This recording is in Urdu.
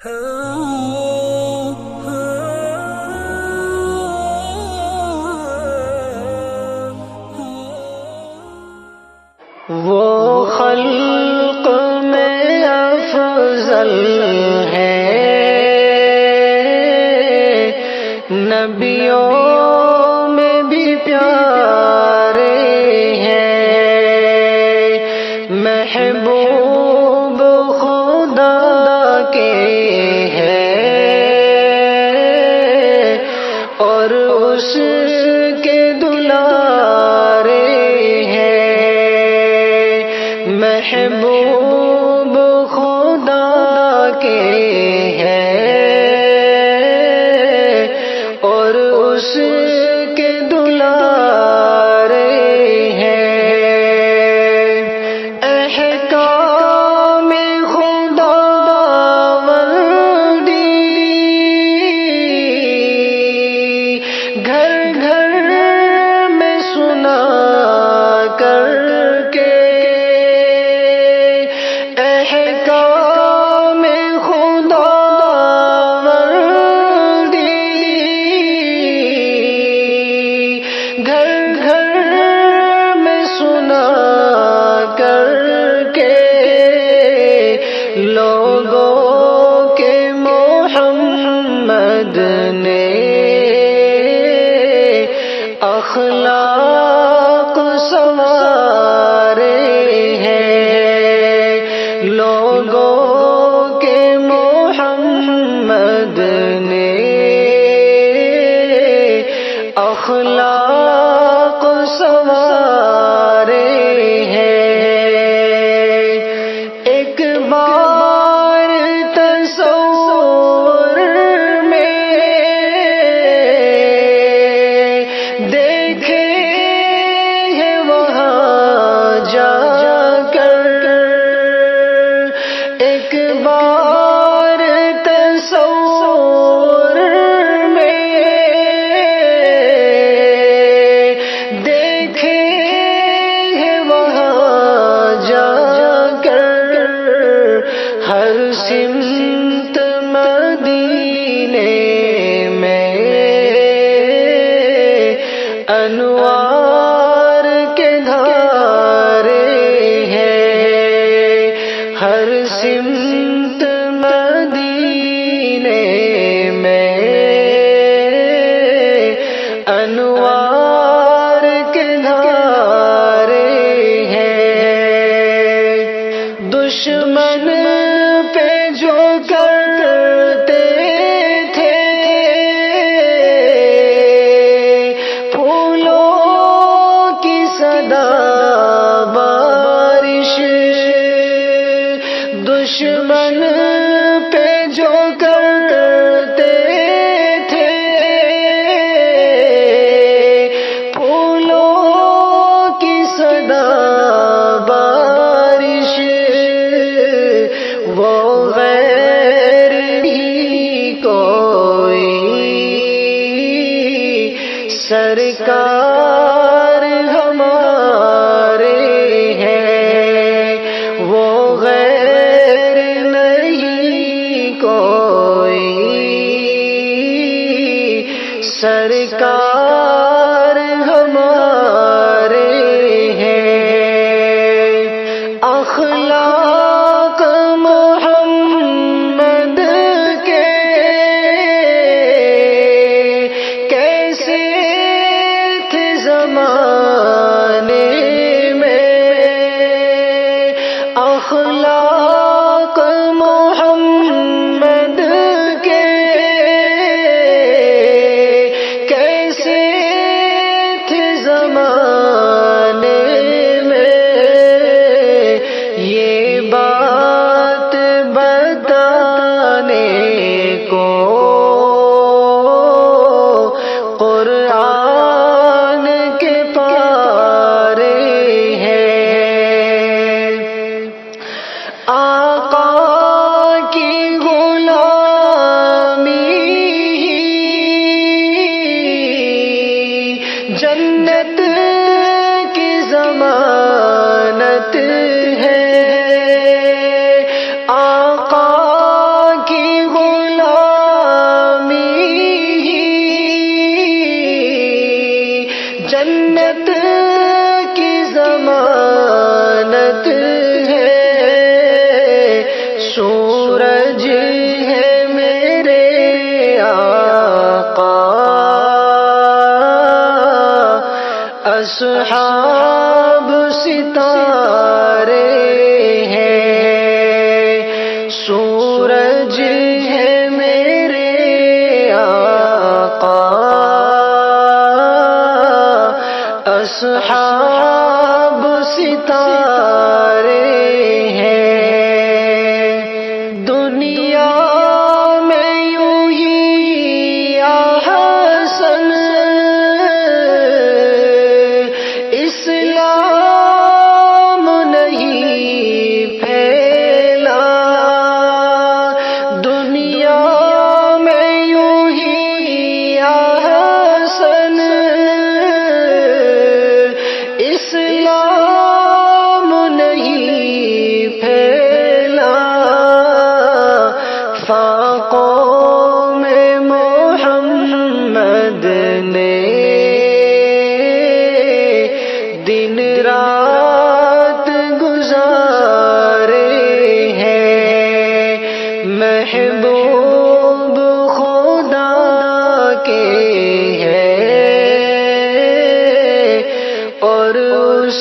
وہ خلق میں افضل ہے، نبیوں میں بھی پیارے ہیں، محبوب خدا کے ہیں اور اس کے دلارے ہیں، محبوب خدا کے ہیں اور اس کے دلارے ہیں، احکام خداوندی گھر گھر میں سنا کر کے، احکام خداوندی گھر گھر میں سنا کر کے، لوگوں کے محمد نے اخلاق سنوارے ہیں، لوگوں کے محمد نے اخلاق سنوارے ہیں، ایک بار تصور میں دیکھے ہیں وہاں جا کر، ایک بار تصور میں دیکھے ہیں وہاں جا کر، ہر سمت مدینے میں انوار کے دھارے ہیں، ہر سمت مدینے میں انوار کے دھارے ہیں، دشمن پہ جو کرتے تھے پھولوں کی صدا بارش، دشمن پہ جو کرتے تھے پھولوں کی صدا بارش، وہ غیر ہی کوئی سرکار ہمارے ہیں، وہ غیر نہیں کوئی سرکار ہمارے ہیں، اخلاق محمد کے کیسے تھے زمانے میں، اخلاق محمد کے کیسے اصحاب ستارے ہیں، سورج ہے میرے آقا، اصحاب ستارے ہیں، دنیا میں یوں ہی یا حسن اسلام نہیں پھیلا، دنیا میں یوں ہی یا حسن اسلام نہیں پھیلا، فاقوں میں محمد نے دن رات گزارے ہیں، محبوب خدا کے ہیں اور اس